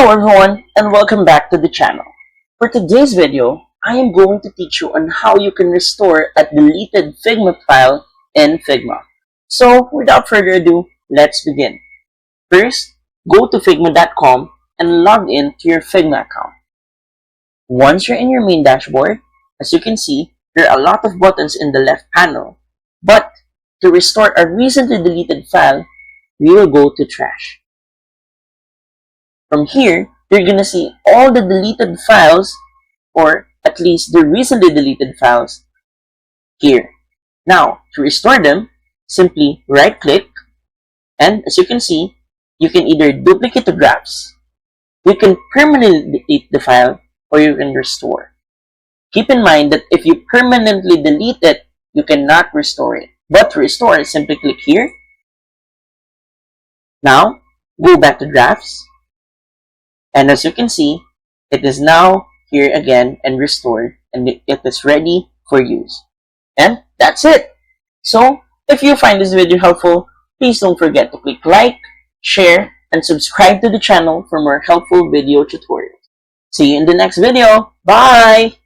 Hello everyone and welcome back to the channel. For today's video, I am going to teach you on how you can restore a deleted Figma file in Figma. So without further ado, let's begin. First, go to figma.com and log in to your Figma account. Once you're in your main dashboard, as you can see, there are a lot of buttons in the left panel. But to restore a recently deleted file, we will go to Trash. From here, you're going to see all the deleted files, or at least the recently deleted files, here. Now, to restore them, simply right-click, and as you can see, you can either duplicate the drafts, you can permanently delete the file, or you can restore. Keep in mind that if you permanently delete it, you cannot restore it. But to restore, simply click here. Now, go back to drafts. And as you can see, it is now here again and restored, and it is ready for use. And that's it. So, if you find this video helpful, please don't forget to click like, share, and subscribe to the channel for more helpful video tutorials. See you in the next video. Bye!